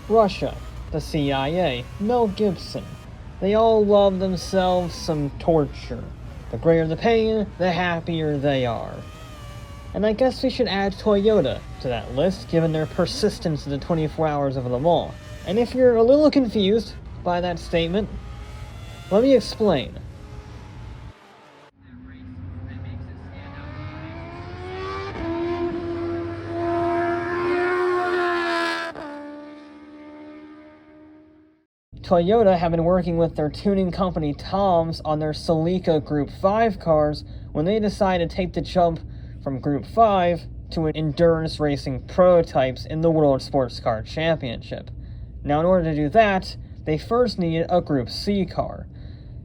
Russia, the CIA, Mel Gibson. They all love themselves some torture. The greater the pain, the happier they are. And I guess we should add Toyota to that list, given their persistence in the 24 hours of Le Mans. And if you're a little confused by that statement, let me explain. Toyota have been working with their tuning company Toms on their Celica Group 5 cars when they decided to take the jump from Group 5 to endurance racing prototypes in the World Sports Car Championship. Now, in order to do that, they first needed a Group C car,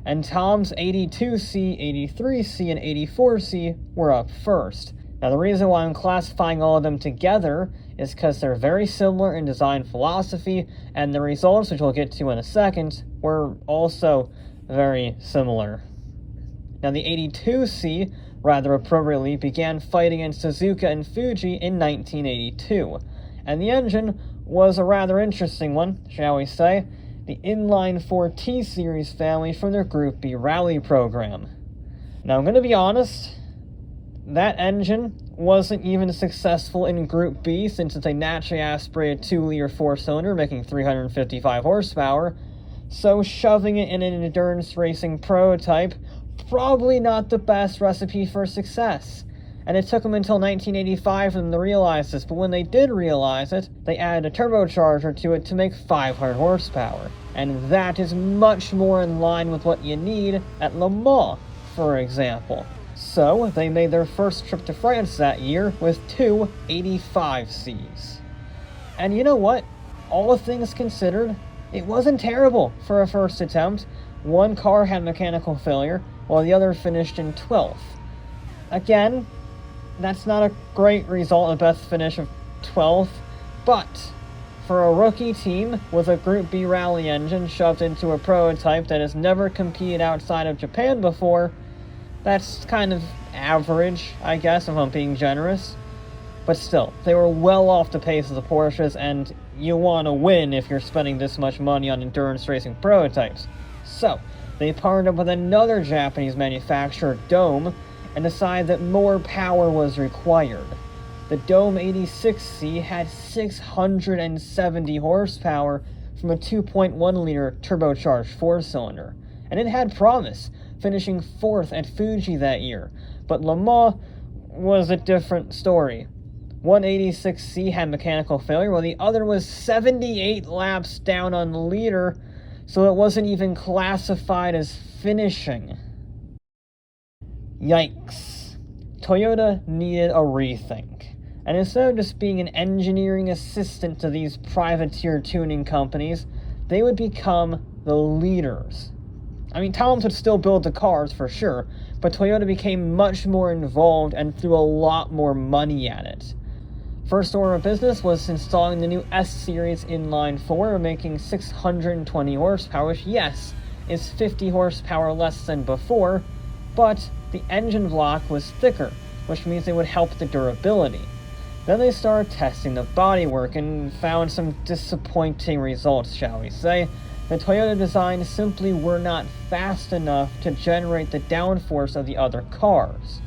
and Tom's 82C, 83C, and 84C were up first. Now, the reason why I'm classifying all of them together is because they're very similar in design philosophy, and the results, which we'll get to in a second, were also very similar. Now, the 82C, rather appropriately, began fighting in Suzuka and Fuji in 1982, and the engine was a rather interesting one, shall we say, the inline 4 T-Series family from their Group B rally program. Now, I'm going to be honest, that engine wasn't even successful in Group B since it's a naturally aspirated 2-liter 4-cylinder making 355 horsepower, so shoving it in an endurance racing prototype, probably not the best recipe for success. And it took them until 1985 for them to realize this, but when they did realize it, they added a turbocharger to it to make 500 horsepower. And that is much more in line with what you need at Le Mans, for example. So, they made their first trip to France that year with two 85Cs. And you know what? All things considered, it wasn't terrible for a first attempt. One car had mechanical failure, while the other finished in 12th. Again, that's not a great result, a best finish of 12th, but for a rookie team with a Group B rally engine shoved into a prototype that has never competed outside of Japan before, that's kind of average, I guess, if I'm being generous. But still, they were well off the pace of the Porsches, and you want to win if you're spending this much money on endurance racing prototypes. So, they partnered up with another Japanese manufacturer, Dome, and decided that more power was required. The Dome 86C had 670 horsepower from a 2.1-liter turbocharged 4-cylinder, and it had promise, finishing 4th at Fuji that year. But Le Mans was a different story. One 86C had mechanical failure, while the other was 78 laps down on the leader, so it wasn't even classified as finishing. Yikes. Toyota needed a rethink. And instead of just being an engineering assistant to these privateer tuning companies, they would become the leaders. I mean, Toms would still build the cars for sure, but Toyota became much more involved and threw a lot more money at it. First order of business was installing the new S-Series inline 4, making 620 horsepower, which, yes, is 50 horsepower less than before, but the engine block was thicker, which means it would help the durability. Then they started testing the bodywork and found some disappointing results, shall we say. The Toyota designs simply were not fast enough to generate the downforce of the other cars,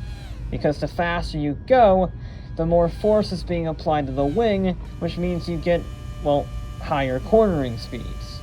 because the faster you go, the more force is being applied to the wing, which means you get, well, higher cornering speeds.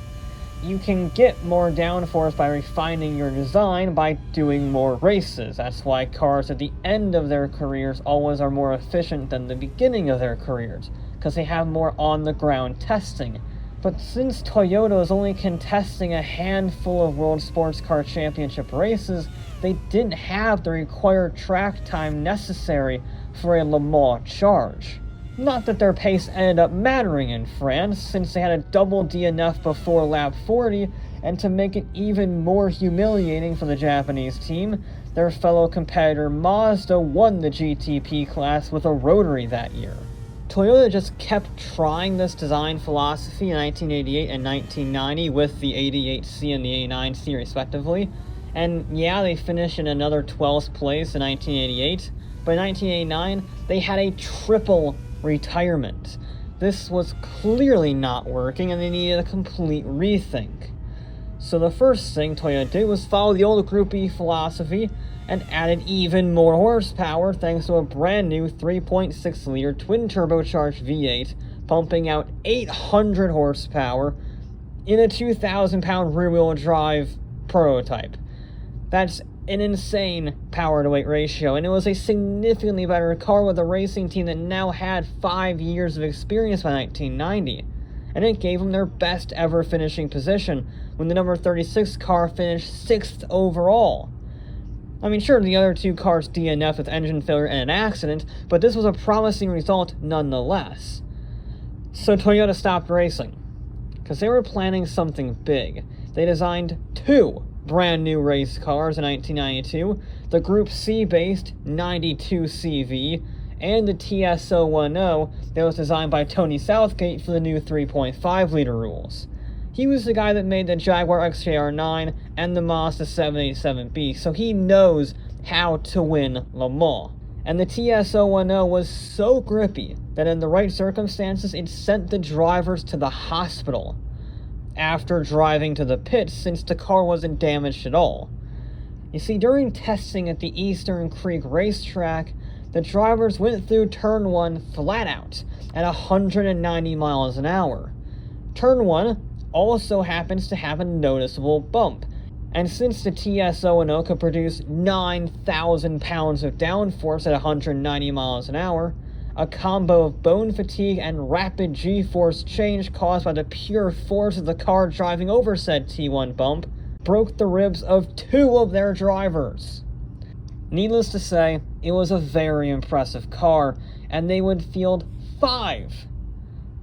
You can get more downforce by refining your design by doing more races. That's why cars at the end of their careers always are more efficient than the beginning of their careers, because they have more on-the-ground testing. But since Toyota is only contesting a handful of World Sports Car Championship races, they didn't have the required track time necessary for a Le Mans charge. Not that their pace ended up mattering in France, since they had a double DNF before lap 40, and to make it even more humiliating for the Japanese team, their fellow competitor Mazda won the GTP class with a rotary that year. Toyota just kept trying this design philosophy in 1988 and 1990 with the 88C and the 89C respectively, and yeah, they finished in another 12th place in 1988, but in 1989, they had a triple retirement. this was clearly not working and they needed a complete rethink. So the first thing Toyota did was follow the old Group E philosophy and added even more horsepower thanks to a brand new 3.6-liter twin-turbocharged V8 pumping out 800 horsepower in a 2,000-pound rear-wheel drive prototype. That's an insane power-to-weight ratio, and it was a significantly better car with a racing team that now had 5 years of experience by 1990. And it gave them their best ever finishing position when the number 36 car finished 6th overall. I mean, sure, the other two cars DNF'd with engine failure and an accident, but this was a promising result nonetheless. So Toyota stopped racing, because they were planning something big. They designed 2 brand new race cars in 1992, the Group C-based 92 CV, and the TS010 that was designed by Tony Southgate for the new 3.5-liter rules. He was the guy that made the Jaguar XJR9 and the Mazda 787B, so he knows how to win Le Mans. And the TS010 was so grippy that in the right circumstances it sent the drivers to the hospital after driving to the pits since the car wasn't damaged at all. You see, during testing at the Eastern Creek racetrack, the drivers went through Turn 1 flat out at 190 miles an hour. Turn 1 also happens to have a noticeable bump, and since the TS010 could produce 9,000 pounds of downforce at 190 miles an hour, a combo of bone fatigue and rapid G-force change caused by the pure force of the car driving over said T1 bump broke the ribs of 2 of their drivers. Needless to say, it was a very impressive car, and they would field 5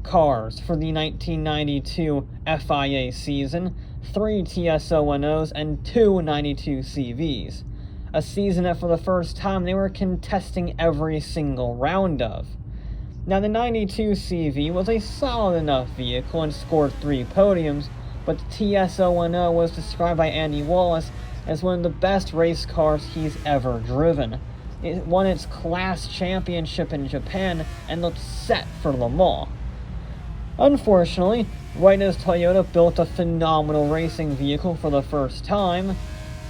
cars for the 1992 FIA season, 3 TS010s and 2 92 CVs. A season that for the first time they were contesting every single round of. Now the 92 CV was a solid enough vehicle and scored 3 podiums, but the TS010 was described by Andy Wallace as one of the best race cars he's ever driven. It won its class championship in Japan and looked set for Le Mans. Unfortunately, right as Toyota built a phenomenal racing vehicle for the first time,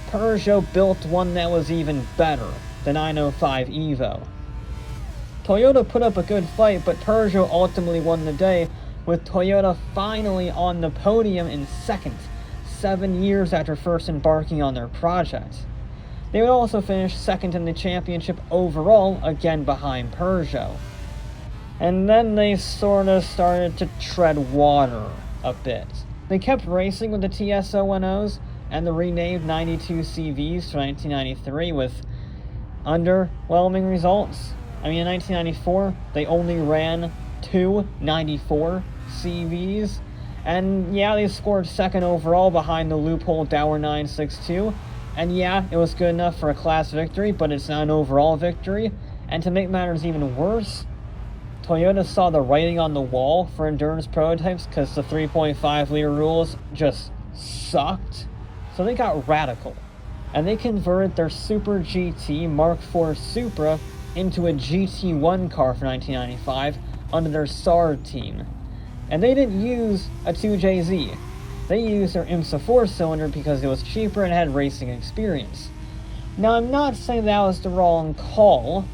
Peugeot built one that was even better, the 905 Evo. Toyota put up a good fight, but Peugeot ultimately won the day, with Toyota finally on the podium in second, 7 years after first embarking on their project. They would also finish second in the championship overall, again behind Peugeot. And then they sort of started to tread water a bit. They kept racing with the TS010s and the renamed 92 CVs for 1993 with underwhelming results. I mean, in 1994, they only ran 2 94 CVs, and yeah, they scored second overall behind the loophole Dower 962, and yeah, it was good enough for a class victory, but it's not an overall victory. And to make matters even worse, Toyota saw the writing on the wall for endurance prototypes because the 3.5-liter rules just sucked. So they got radical, and they converted their Super GT Mark IV Supra into a GT1 car for 1995 under their SAR team. And they didn't use a 2JZ. They used their IMSA 4-cylinder because it was cheaper and had racing experience. Now, I'm not saying that was the wrong call,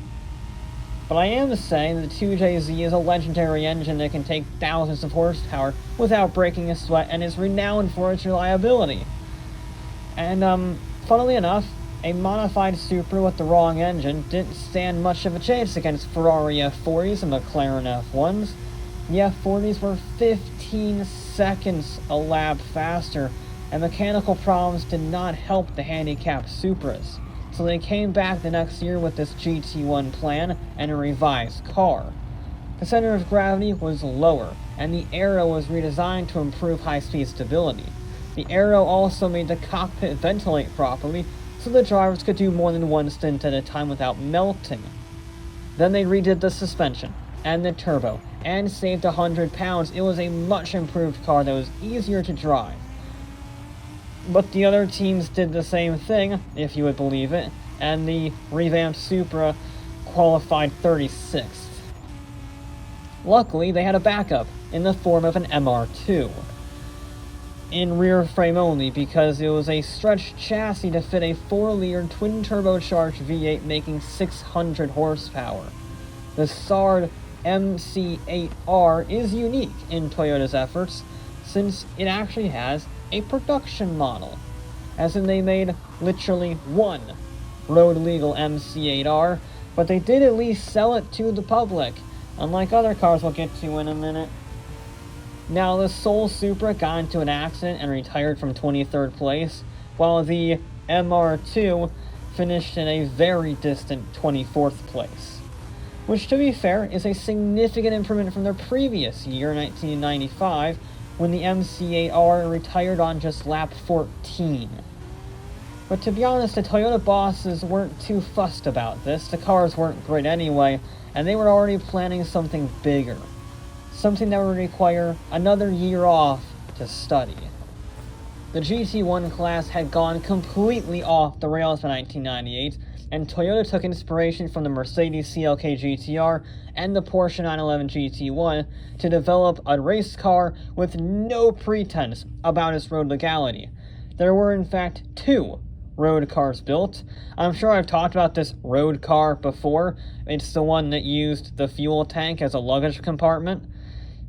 but I am saying the 2JZ is a legendary engine that can take thousands of horsepower without breaking a sweat and is renowned for its reliability. And, funnily enough, a modified Supra with the wrong engine didn't stand much of a chance against Ferrari F40s and McLaren F1s. The F40s were 15 seconds a lap faster, and mechanical problems did not help the handicapped Supras. So they came back the next year with this GT1 plan and a revised car. The center of gravity was lower, and the aero was redesigned to improve high-speed stability. The aero also made the cockpit ventilate properly, so the drivers could do more than one stint at a time without melting. Then they redid the suspension and the turbo, and saved 100 pounds. It was a much improved car that was easier to drive. But the other teams did the same thing, if you would believe it, and the revamped Supra qualified 36th. Luckily, they had a backup in the form of an MR2. In rear frame only, because it was a stretched chassis to fit a 4-liter twin-turbocharged V8 making 600 horsepower. The starred MC8R is unique in Toyota's efforts, since it actually has a production model, as in they made literally one road-legal MC8R, but they did at least sell it to the public, unlike other cars we'll get to in a minute. Now, the Soul Supra got into an accident and retired from 23rd place, while the MR2 finished in a very distant 24th place. Which, to be fair, is a significant improvement from their previous year, 1995, when the MC8R retired on just lap 14. But to be honest, the Toyota bosses weren't too fussed about this. The cars weren't great anyway, and they were already planning something bigger. Something that would require another year off to study. The GT1 class had gone completely off the rails by 1998, and Toyota took inspiration from the Mercedes CLK GT-R and the Porsche 911 GT1 to develop a race car with no pretense about its road legality. There were in fact 2 road cars built. I'm sure I've talked about this road car before. It's the one that used the fuel tank as a luggage compartment.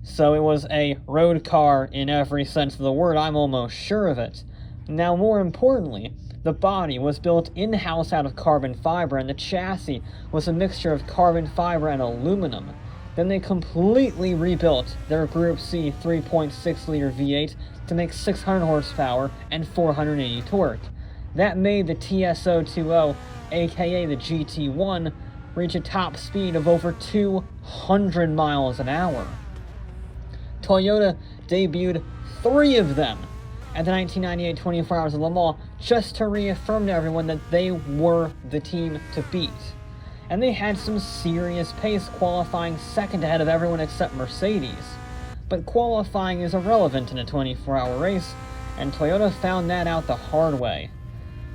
So it was a road car in every sense of the word, I'm almost sure of it. Now, more importantly, the body was built in-house out of carbon fiber, and the chassis was a mixture of carbon fiber and aluminum. Then they completely rebuilt their Group C 3.6-liter V8 to make 600 horsepower and 480 torque. That made the TS020, aka the GT1, reach a top speed of over 200 miles an hour. Toyota debuted 3 of them at the 1998 24 Hours of Le Mans just to reaffirm to everyone that they were the team to beat. And they had some serious pace, qualifying second ahead of everyone except Mercedes. But qualifying is irrelevant in a 24-hour race, and Toyota found that out the hard way.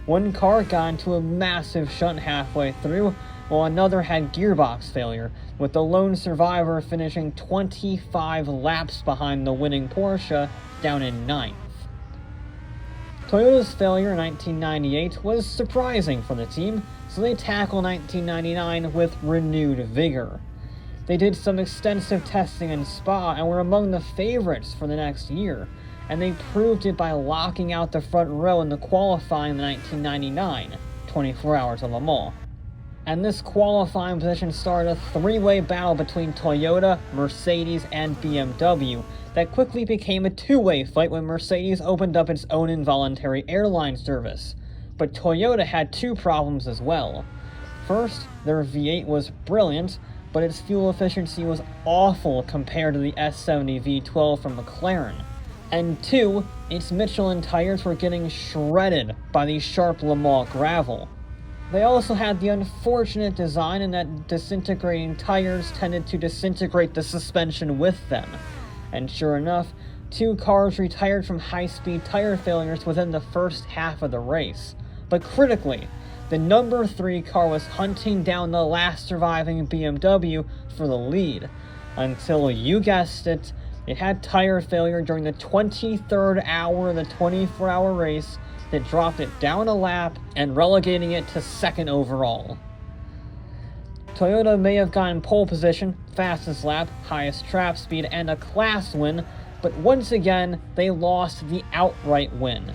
One car got into a massive shunt halfway through, while another had gearbox failure, with the lone survivor finishing 25 laps behind the winning Porsche, down in 9th. Toyota's failure in 1998 was surprising for the team, so they tackled 1999 with renewed vigor. They did some extensive testing in Spa and were among the favorites for the next year, and they proved it by locking out the front row in the qualifying in the 1999 24 Hours of Le Mans. And this qualifying position started a 3-way battle between Toyota, Mercedes, and BMW that quickly became a 2-way fight when Mercedes opened up its own involuntary airline service. But Toyota had 2 problems as well. First, their V8 was brilliant, but its fuel efficiency was awful compared to the S70 V12 from McLaren. And 2, its Michelin tires were getting shredded by the sharp Le Mans gravel. They also had the unfortunate design in that disintegrating tires tended to disintegrate the suspension with them. And sure enough, 2 cars retired from high-speed tire failures within the first half of the race. But critically, the number 3 car was hunting down the last surviving BMW for the lead, until, you guessed it, it had tire failure during the 23rd hour of the 24-hour race that dropped it down a lap and relegating it to 2nd overall. Toyota may have gotten pole position, fastest lap, highest trap speed, and a class win, but once again, they lost the outright win.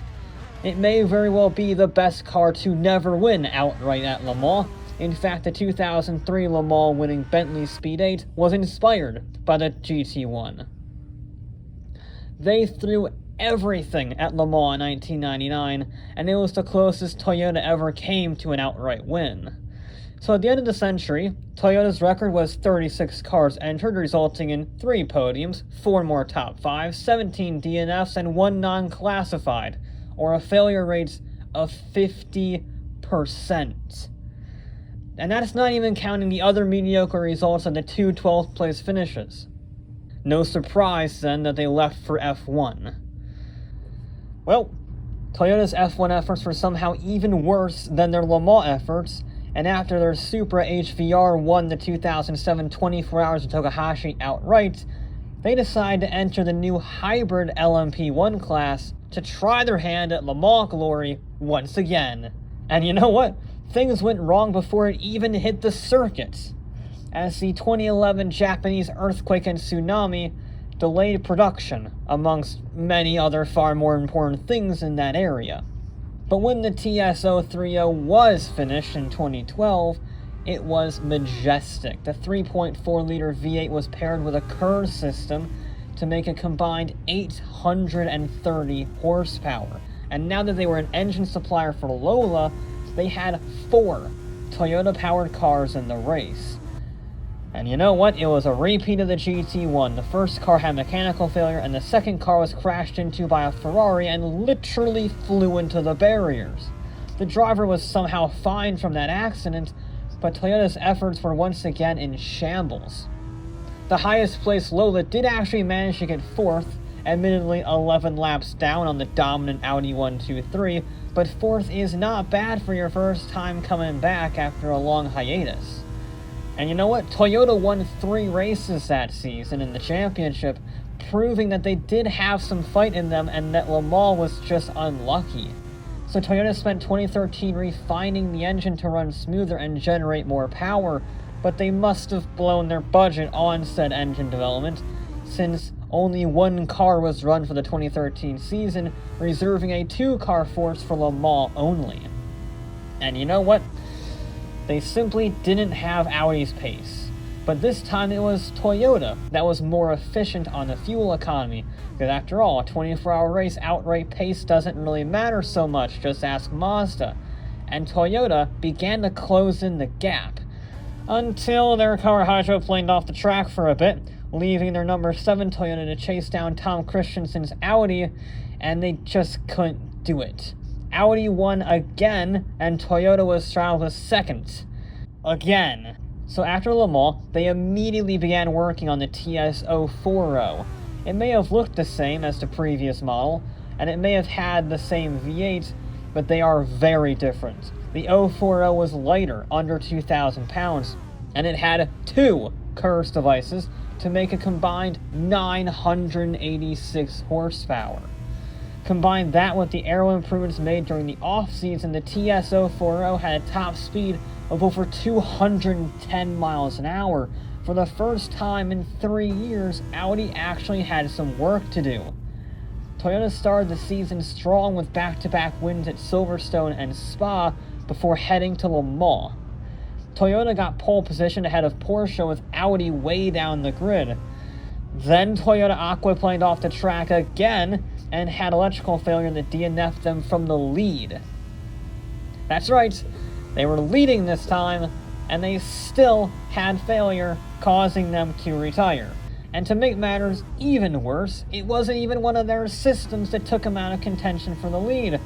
It may very well be the best car to never win outright at Le Mans. In fact, the 2003 Le Mans winning Bentley Speed 8 was inspired by the GT1. They threw everything at Le Mans in 1999, and it was the closest Toyota ever came to an outright win. So at the end of the century, Toyota's record was 36 cars entered, resulting in 3 podiums, 4 more top 5s, 17 DNFs, and 1 non-classified, or a failure rate of 50%. And that's not even counting the other mediocre results of the 2 12th place finishes. No surprise, then, that they left for F1. Well, Toyota's F1 efforts were somehow even worse than their Le Mans efforts, and after their Supra HVR won the 2007 24 Hours of Tokahashi outright, they decided to enter the new hybrid LMP1 class to try their hand at Le Mans glory once again. And you know what? Things went wrong before it even hit the circuit, as the 2011 Japanese earthquake and tsunami delayed production, amongst many other far more important things in that area. But when the TS030 was finished in 2012, it was majestic. The 3.4-liter V8 was paired with a KER system to make a combined 830 horsepower. And now that they were an engine supplier for Lola, they had 4 Toyota-powered cars in the race. And you know what? It was a repeat of the GT1. The first car had mechanical failure, and the second car was crashed into by a Ferrari and literally flew into the barriers. The driver was somehow fine from that accident, but Toyota's efforts were once again in shambles. The highest placed Lola did actually manage to get 4th, admittedly 11 laps down on the dominant Audi 123, but 4th is not bad for your first time coming back after a long hiatus. And you know what? Toyota won 3 races that season in the championship, proving that they did have some fight in them and that Le Mans was just unlucky. So Toyota spent 2013 refining the engine to run smoother and generate more power, but they must have blown their budget on said engine development, since only 1 car was run for the 2013 season, reserving a 2-car force for Le Mans only. And you know what? They simply didn't have Audi's pace. But this time it was Toyota that was more efficient on the fuel economy, because after all, a 24-hour race outright pace doesn't really matter so much, just ask Mazda. And Toyota began to close in the gap, until their car hydroplaned off the track for a bit, leaving their number 7 Toyota to chase down Tom Christensen's Audi, and they just couldn't do it. Audi won again, and Toyota was straddled with 2nd. Again. So after Le Mans, they immediately began working on the TS040. It may have looked the same as the previous model, and it may have had the same V8, but they are very different. The 040 was lighter, under 2,000 pounds, and it had 2 KERS devices to make a combined 986 horsepower. Combine that with the aero improvements made during the off-season, the TS040 had a top speed of over 210 miles an hour. For the first time in 3 years, Audi actually had some work to do. Toyota started the season strong with back-to-back wins at Silverstone and Spa before heading to Le Mans. Toyota got pole position ahead of Porsche with Audi way down the grid. Then Toyota aquaplaned off the track again and had electrical failure that DNF'd them from the lead. That's right, they were leading this time, and they still had failure, causing them to retire. And to make matters even worse, it wasn't even one of their systems that took them out of contention for the lead.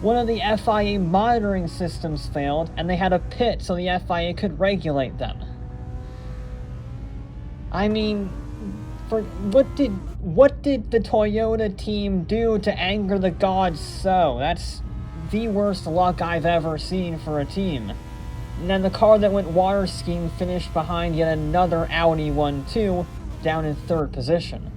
One of the FIA monitoring systems failed, and they had a pit so the FIA could regulate them. I mean, what did the Toyota team do to anger the gods so? That's the worst luck I've ever seen for a team. And then the car that went water skiing finished behind yet another Audi 1-2, down in 3rd position.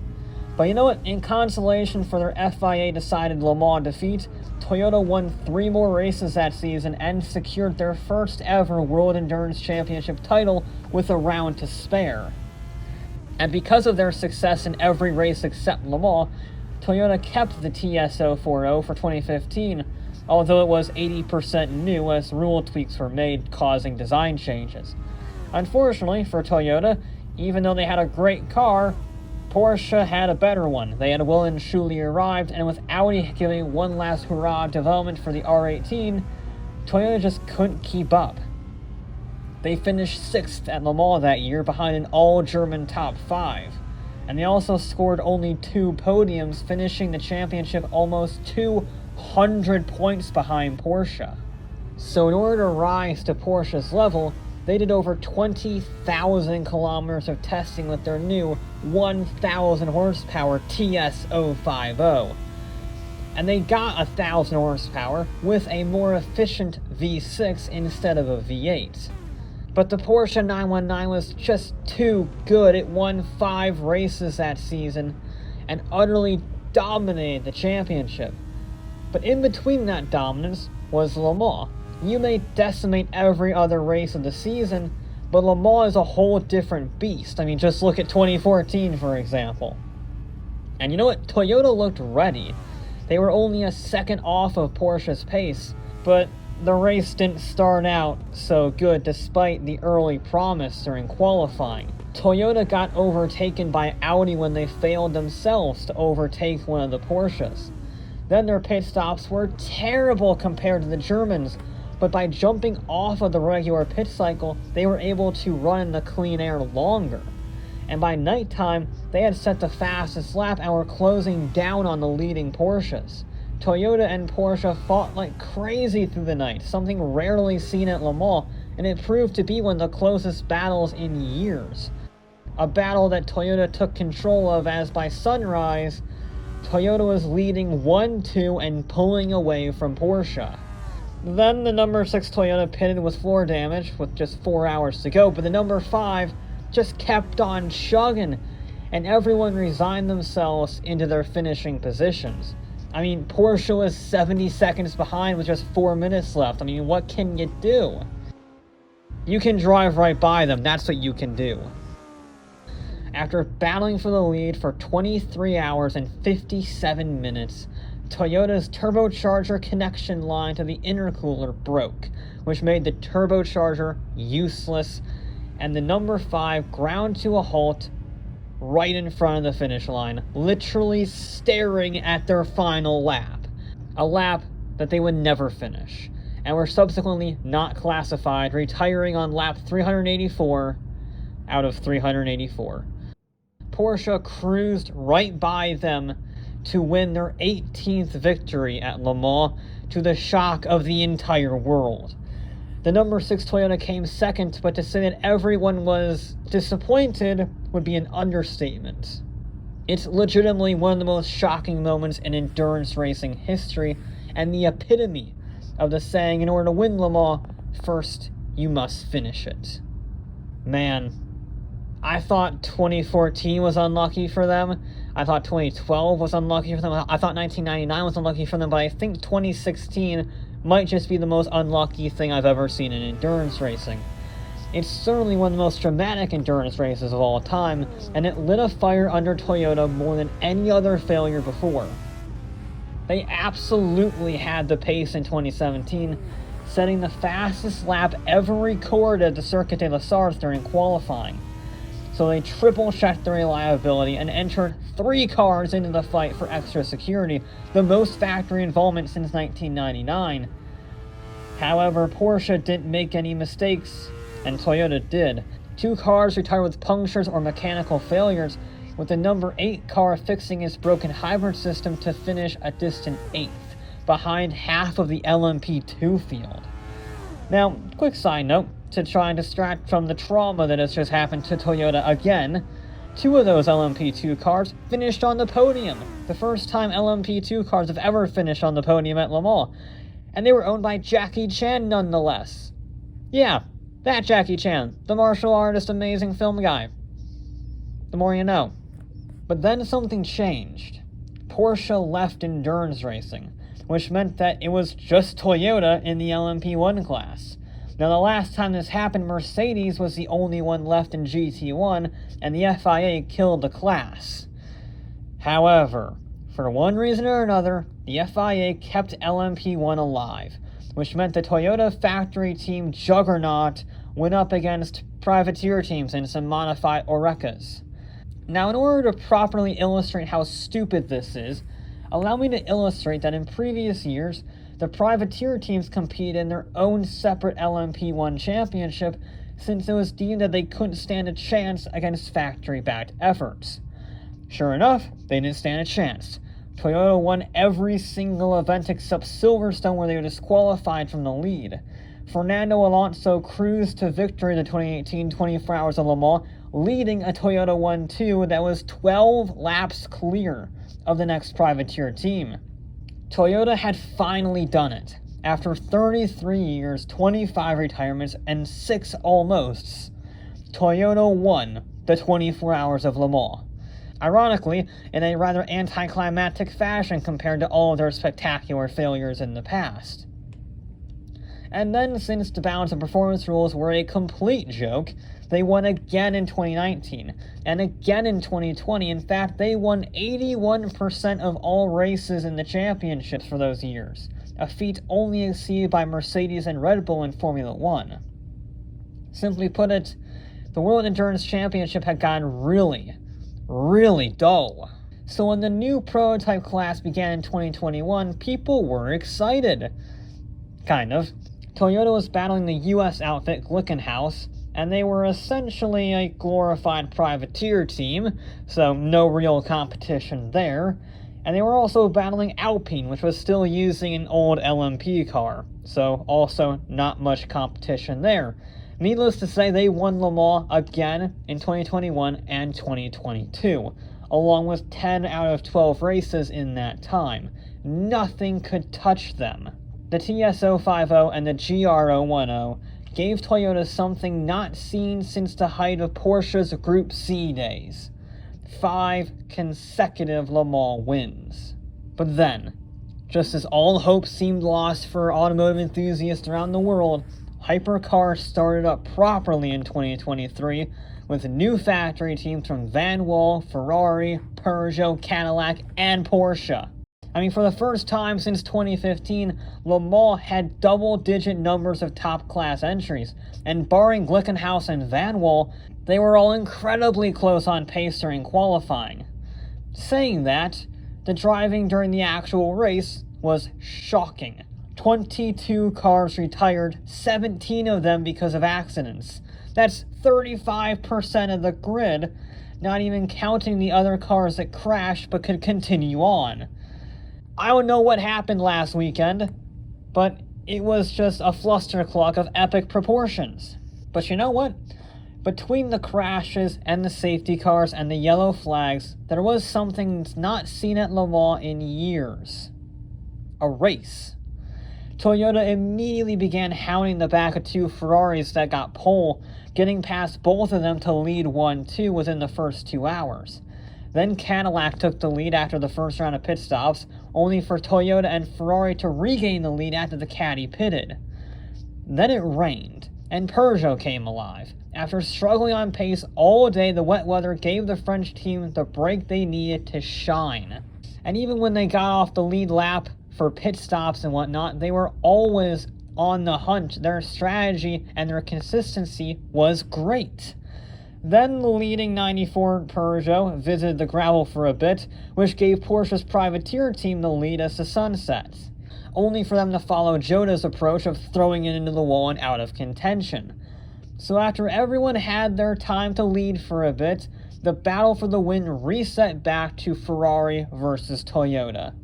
But you know what? In consolation for their FIA-decided Le Mans defeat, Toyota won 3 more races that season and secured their first ever World Endurance Championship title with a round to spare. And because of their success in every race except Le Mans, Toyota kept the TS040 for 2015, although it was 80% new as rule tweaks were made, causing design changes. Unfortunately for Toyota, even though they had a great car, Porsche had a better one. They had well and truly arrived, and with Audi giving one last hurrah development for the R18, Toyota just couldn't keep up. They finished 6th at Le Mans that year behind an all-German top 5. And they also scored only 2 podiums, finishing the championship almost 200 points behind Porsche. So in order to rise to Porsche's level, they did over 20,000 kilometers of testing with their new 1,000 horsepower TS050. and they got 1,000 horsepower with a more efficient V6 instead of a V8. But the Porsche 919 was just too good. It won 5 races that season and utterly dominated the championship. But in between that dominance was Le Mans. You may decimate every other race of the season, but Le Mans is a whole different beast. I mean, just look at 2014, for example. And you know what? Toyota looked ready. They were only a second off of Porsche's pace, but the race didn't start out so good despite the early promise during qualifying. Toyota got overtaken by Audi when they failed themselves to overtake one of the Porsches. Then their pit stops were terrible compared to the Germans, but by jumping off of the regular pit cycle, they were able to run in the clean air longer. And by nighttime, they had set the fastest lap and were closing down on the leading Porsches. Toyota and Porsche fought like crazy through the night, something rarely seen at Le Mans, and it proved to be one of the closest battles in years. A battle that Toyota took control of as by sunrise, Toyota was leading 1-2 and pulling away from Porsche. Then the number 6 Toyota pitted with floor damage with just 4 hours to go, but the number 5 just kept on chugging, and everyone resigned themselves into their finishing positions. I mean, Porsche was 70 seconds behind with just 4 minutes left. I mean, what can you do? You can drive right by them, that's what you can do. After battling for the lead for 23 hours and 57 minutes, Toyota's turbocharger connection line to the intercooler broke, which made the turbocharger useless, and the number 5 ground to a halt right in front of the finish line, literally staring at their final lap. A lap that they would never finish, and were subsequently not classified, retiring on lap 384 out of 384. Porsche cruised right by them to win their 18th victory at Le Mans, to the shock of the entire world. The number 6 Toyota came second, but to say that everyone was disappointed would be an understatement. It's legitimately one of the most shocking moments in endurance racing history, and the epitome of the saying, in order to win Le Mans, first you must finish it. Man, I thought 2014 was unlucky for them. I thought 2012 was unlucky for them. I thought 1999 was unlucky for them, but I think 2016 might just be the most unlucky thing I've ever seen in endurance racing. It's certainly one of the most dramatic endurance races of all time, and it lit a fire under Toyota more than any other failure before. They absolutely had the pace in 2017, setting the fastest lap ever recorded at the Circuit de les Arts during qualifying. So they triple-checked their reliability and entered 3 cars into the fight for extra security, the most factory involvement since 1999. However, Porsche didn't make any mistakes, and Toyota did. 2 cars retired with punctures or mechanical failures, with the number 8 car fixing its broken hybrid system to finish a distant 8th, behind half of the LMP2 field. Now, quick side note, to try and distract from the trauma that has just happened to Toyota again, 2 of those LMP2 cars finished on the podium. The first time LMP2 cars have ever finished on the podium at Le Mans. And they were owned by Jackie Chan nonetheless. Yeah, that Jackie Chan, the martial artist, amazing film guy. The more you know. But then something changed. Porsche left endurance racing, which meant that it was just Toyota in the LMP1 class. Now, the last time this happened, Mercedes was the only one left in GT1, and the FIA killed the class. However, for one reason or another, the FIA kept LMP1 alive, which meant the Toyota factory team juggernaut went up against privateer teams in some modified Orecas. Now, in order to properly illustrate how stupid this is, allow me to illustrate that in previous years, the privateer teams competed in their own separate LMP1 championship, since it was deemed that they couldn't stand a chance against factory-backed efforts. Sure enough, they didn't stand a chance. Toyota won every single event except Silverstone, where they were disqualified from the lead. Fernando Alonso cruised to victory the 2018 24 Hours of Le Mans, leading a Toyota 1-2 that was 12 laps clear of the next privateer team. Toyota had finally done it. After 33 years, 25 retirements, and 6 almosts, Toyota won the 24 Hours of Le Mans. Ironically, in a rather anticlimactic fashion compared to all of their spectacular failures in the past. And then, since the balance of performance rules were a complete joke, they won again in 2019, and again in 2020. In fact, they won 81% of all races in the championships for those years, a feat only exceeded by Mercedes and Red Bull in Formula One. Simply put it, the World Endurance Championship had gotten really dull. So when the new prototype class began in 2021, people were excited. Kind of. Toyota was battling the US outfit Glickenhaus, and they were essentially a glorified privateer team, so no real competition there. And they were also battling Alpine, which was still using an old LMP car, so also not much competition there. Needless to say, they won Le Mans again in 2021 and 2022, along with 10 out of 12 races in that time. Nothing could touch them. The TS050 and the GR010 gave Toyota something not seen since the height of Porsche's Group C days. 5 consecutive Le Mans wins. But then, just as all hope seemed lost for automotive enthusiasts around the world, hypercars started up properly in 2023 with new factory teams from Van Wall, Ferrari, Peugeot, Cadillac, and Porsche. I mean, for the first time since 2015, Le Mans had double-digit numbers of top-class entries, and barring Glickenhaus and Van Wall, they were all incredibly close on pace during qualifying. Saying that, the driving during the actual race was shocking. 22 cars retired, 17 of them because of accidents. That's 35% of the grid, not even counting the other cars that crashed but could continue on. I don't know what happened last weekend, but it was just a flustercluck of epic proportions. But you know what? Between the crashes and the safety cars and the yellow flags, there was something not seen at Le Mans in years. A race. Toyota immediately began hounding the back of 2 Ferraris that got pole, getting past both of them to lead 1-2 within the first 2 hours. Then Cadillac took the lead after the first round of pit stops, only for Toyota and Ferrari to regain the lead after the Caddy pitted. Then it rained, and Peugeot came alive. After struggling on pace all day, the wet weather gave the French team the break they needed to shine. And even when they got off the lead lap for pit stops and whatnot, they were always on the hunt. Their strategy and their consistency was great. Then the leading 94 Peugeot visited the gravel for a bit, which gave Porsche's privateer team the lead as the sun sets, only for them to follow Joda's approach of throwing it into the wall and out of contention. So after everyone had their time to lead for a bit, the battle for the win reset back to Ferrari versus Toyota.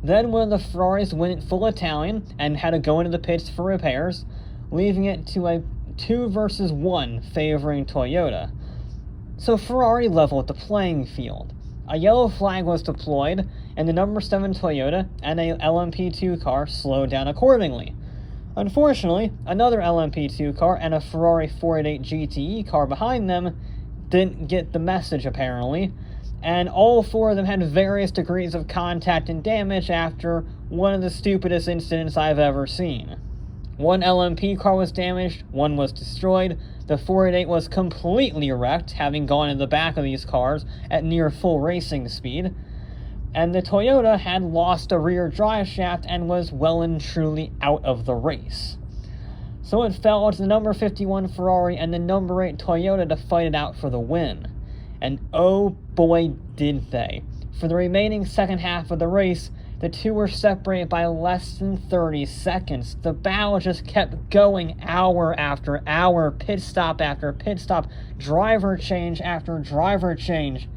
Then one of the Ferraris went full Italian and had to go into the pits for repairs, leaving it to a 2 versus 1 favoring Toyota. So Ferrari leveled the playing field. A yellow flag was deployed, and the number 7 Toyota and a LMP2 car slowed down accordingly. Unfortunately, another LMP2 car and a Ferrari 488 GTE car behind them didn't get the message apparently, and all 4 of them had various degrees of contact and damage after one of the stupidest incidents I've ever seen. One LMP car was damaged, one was destroyed, the 488 was completely wrecked, having gone in the back of these cars at near full racing speed, and the Toyota had lost a rear drive shaft and was well and truly out of the race. So it fell to the number 51 Ferrari and the number 8 Toyota to fight it out for the win. And oh boy did they. For the remaining second half of the race, the two were separated by less than 30 seconds. The battle just kept going hour after hour, pit stop after pit stop, driver change after driver change.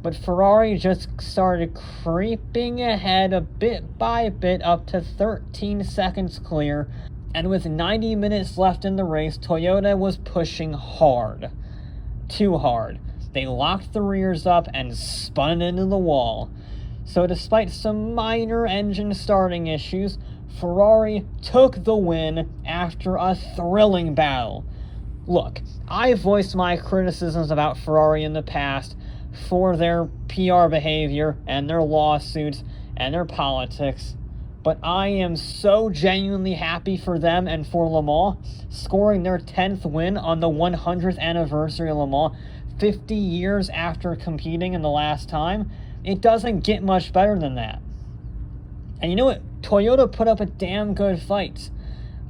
But Ferrari just started creeping ahead a bit by bit up to 13 seconds clear, and with 90 minutes left in the race, Toyota was pushing hard. Too hard. They locked the rears up and spun it into the wall. So despite some minor engine starting issues, Ferrari took the win after a thrilling battle. Look, I voiced my criticisms about Ferrari in the past for their PR behavior and their lawsuits and their politics, but I am so genuinely happy for them and for Le Mans, scoring their 10th win on the 100th anniversary of Le Mans, 50 years after competing in the last time. It doesn't get much better than that. And you know what? Toyota put up a damn good fight.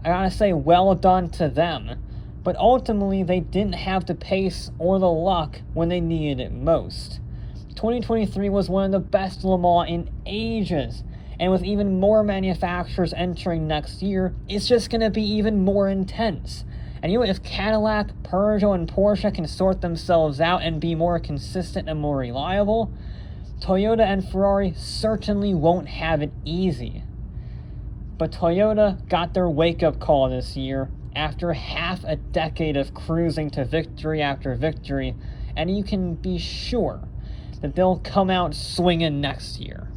I gotta say, well done to them. But ultimately, they didn't have the pace or the luck when they needed it most. 2023 was one of the best Le Mans in ages. And with even more manufacturers entering next year, it's just going to be even more intense. And you know, if Cadillac, Peugeot, and Porsche can sort themselves out and be more consistent and more reliable, Toyota and Ferrari certainly won't have it easy. But Toyota got their wake-up call this year after half a decade of cruising to victory after victory, and you can be sure that they'll come out swinging next year.